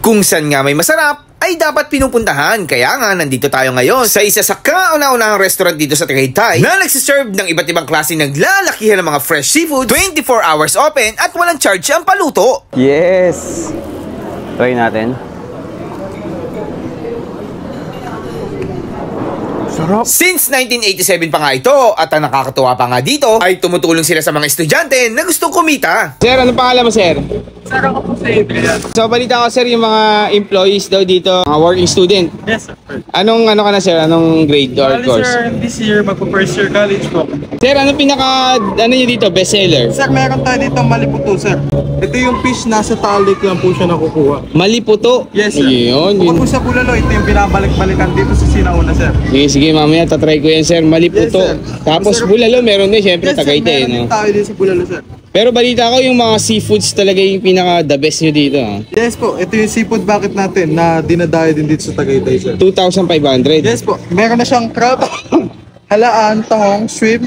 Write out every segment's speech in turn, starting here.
Kung saan nga may masarap, ay dapat pinupuntahan. Kaya nga, nandito tayo ngayon sa isa sa kauna-unahang restaurant dito sa Tagaytay na nagsiserve ng iba't ibang klase naglalakihan ng mga fresh seafood, 24 hours open at walang charge ang paluto. Yes! Try natin. Sarap. Since 1987 pa nga ito at ang nakakatuwa pa nga dito ay tumutulong sila sa mga estudyante na gustong kumita. Sir, ano pangalan mo, sir? Sir, ako po sa Adrian. So, balita ko, sir, yung mga employees daw dito, mga working student. Yes, sir. Anong ano ka na, sir? Anong grade or Bali, course? sir, this year, magpo-first year college po. Sir, ano pinaka, ano nyo dito, best seller? Sir, meron tayo dito maliputo, sir. Ito yung fish, nasa talik lang po siya nakukuha. Maliputo? Yes, sir. Yun, Bukod yun. po sa bulalo, ito yung binabalik-balikan dito sa Sinauna, sir. Sige, mamaya tatry ko yan, sir. Maliputo. Yes, sir. Tapos Sir, bulalo, meron din, syempre, Yes, sir, Tagaytay, meron no? din tayo din sa bulalo, sir. Pero balita ko, yung mga seafoods talaga yung pinaka the best nyo dito. Yes po, ito yung seafood bucket natin na dinadayo din dito sa Tagaytay, sir. 2,500. Yes po, meron na siyang crab, halaan, tahong, shrimp,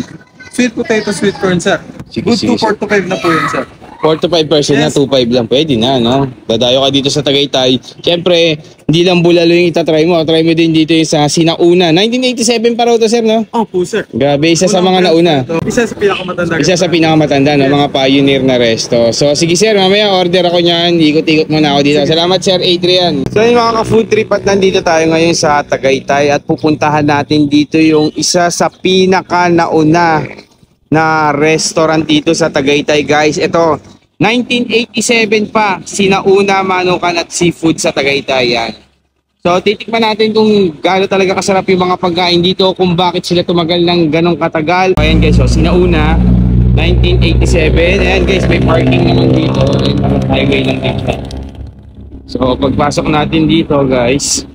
sweet potato, sweet corn, sir. Sige, Good sige, 2, 4 to 5 na po yun, sir. 4 to 5% na, Yes. 2.5 lang. Pwede na, no? Dadayo ka dito sa Tagaytay. Siyempre, hindi lang bulalo yung itatry mo. Try mo din dito yung sa Sinauna. 1987 pa raw to, sir, no? Oh po, sir. Grabe, isa sa mga nauna. Isa sa pinakamatanda. Isa sa pinakamatanda, no? Mga pioneer na resto. So, sige, sir, mamaya order ako niyan. Ikot-ikot muna ako dito. Salamat, sir Adrian. So, yung mga ka-food trip at nandito tayo ngayon sa Tagaytay at pupuntahan natin dito yung isa sa pinaka-nauna na restaurant dito sa Tagaytay, guys. Ito, 1987 pa, Sinauna Manukan at Seafood sa Tagaytay yan. So, titikman natin kung gaano talaga kasarap yung mga pagkain dito, kung bakit sila tumagal ng ganong katagal. Ayan guys, so Sinauna, 1987. Ayan guys, may parking naman dito. Ayan, highway lang dito. So, pagpasok natin dito guys,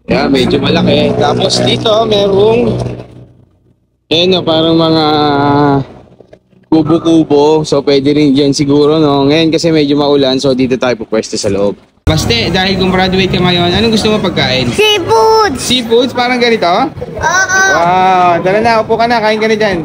yeah, medyo malaki. Tapos dito, merong ayan, parang mga kubo-kubo. So, pwede rin dyan siguro, no? Ngayon kasi medyo maulan, so dito tayo pupwesto sa loob. Baste, dahil kung graduate ka ngayon, anong gusto mo pagkain? Seafood! Seafoods? Parang ganito? Oo! Wow! Tara na, upo ka na, kain ka na dyan.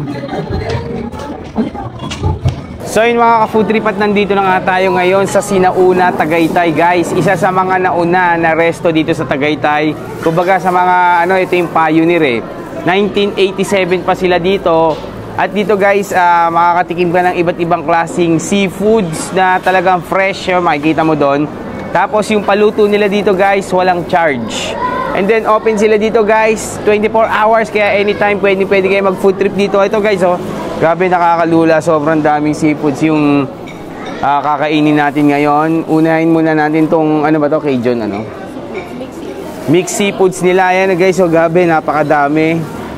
So yun mga ka-food trip at nandito na nga tayo ngayon sa Sinauna, Tagaytay guys. Isa sa mga nauna na resto dito sa Tagaytay. Kumbaga sa mga, ano, ito yung pioneer eh. 1987 pa sila dito. At dito guys, makakatikim ka ng iba't ibang klaseng seafoods na talagang fresh, makikita mo doon. Tapos yung paluto nila dito guys, walang charge. And then open sila dito guys, 24 hours, kaya anytime pwede kayo mag food trip dito. Ito guys, oh, grabe nakakalula, sobrang daming seafoods yung kakainin natin ngayon. Unahin muna natin tong, ano ba to, Cajun, ano? Mixed seafoods nila, yan guys, so grabe, napakadami.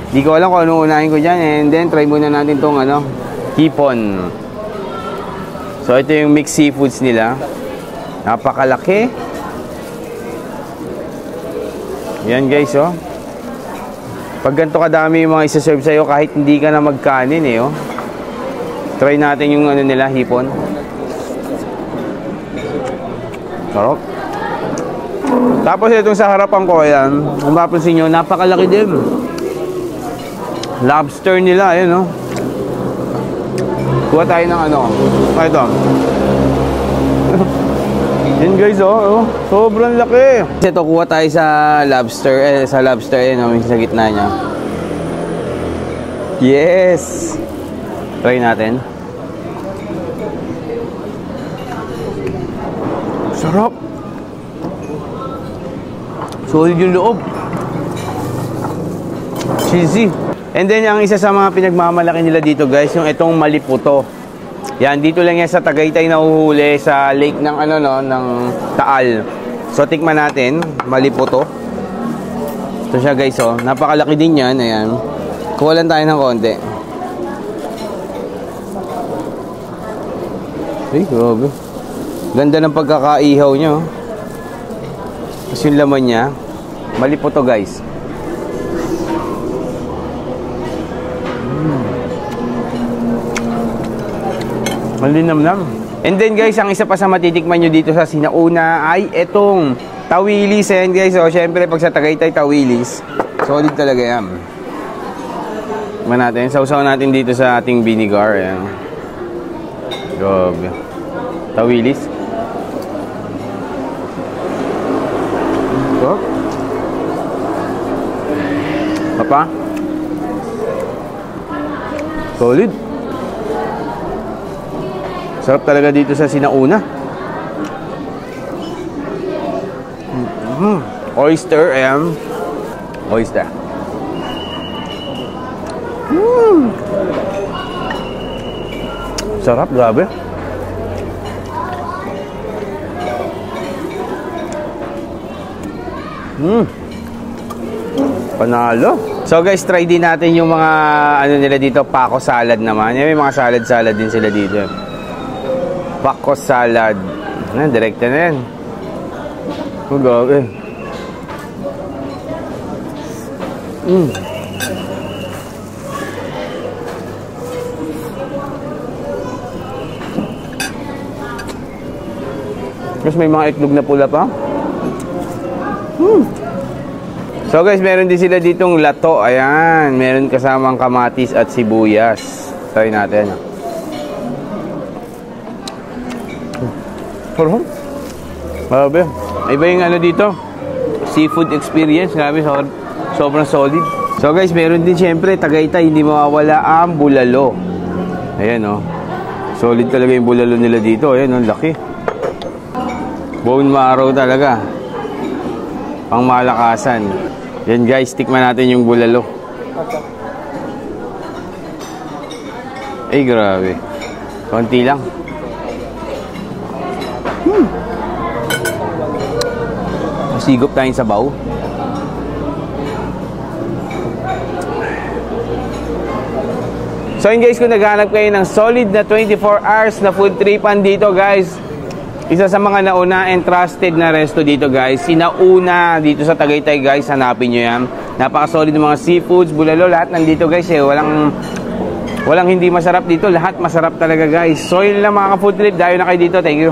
Di ko alam kung ano unahin ko dyan. And then, try muna natin tong ano, hipon. So, ito yung mixed seafoods nila. Napakalaki. Yan guys, oh. Pag ganito kadami yung mga isa-serve sa'yo, kahit hindi ka na magkanin, eh, oh. Try natin yung ano nila, hipon. Sarap. Tapos, itong sa harapan ko, yan. Kung mapapansin nyo, napakalaki din. Lobster nila, ayun, no? Kuha tayo ng ano. Ito. Yan guys, oh. Sobrang laki. Ito, kuha tayo sa lobster. Sa lobster, ayun, sa gitna niya. Yes! Try natin. Sarap! Solid yung loob. Cheesy. And then, ang isa sa mga pinagmamalaki nila dito guys, yung itong maliputo. Yan, dito lang yan sa Tagaytay nahuhuli sa lake ng ano, no, ng Taal. So, tikman natin, maliputo. Ito siya guys, oh. Napakalaki din yan, ayan. Kuha lang tayo ng konti. Ay, grabe. Ganda ng pagkakaihaw niya, oh. Tapos yung laman niya, maliputo guys. Malinamnam. And then guys, ang isa pa sa matitikman nyo dito sa Sinauna ay etong tawilis. Ayan guys, so syempre pag sa Tagaytay tawilis, solid talaga yan. Tignan natin, sausaw natin dito sa ating vinegar. Ayan. Grabe. Tawilis. pa. Solid. Sarap talaga dito sa Sinauna. Oyster and oyster. Sarap, grabe. Panalo. So guys, try din natin yung mga ano nila dito, Paco salad naman. May mga salad din sila dito. Paco salad. Direkta na yan. Grabe. Tapos may mga itlog na pula pa. So guys, meron din sila ditong lato. Ayan, meron kasamang kamatis at sibuyas. Try natin. Grabe. Iba yung ano dito, seafood experience. Grabe, sobrang solid. So guys, meron din syempre Tagaytay, hindi mawawala ang bulalo. Ayan oh. Solid talaga yung bulalo nila dito. Ayan oh, laki. Bone marrow talaga. Pang malakasan. Yan guys, tikman natin yung bulalo. Ay grabe. Konti lang. Masigop tayong sabaw. So yun guys, kung naghanap kayo ng solid na 24 hours na food tripan dito guys, isa sa mga nauna and trusted na resto dito guys, Sinauna dito sa Tagaytay guys, hanapin nyo yan. Napaka-solid ng mga seafoods, bulalo, lahat nandito guys eh. Walang hindi masarap dito, lahat masarap talaga guys. So yun lang mga ka-food trip, dayo na kayo dito, thank you.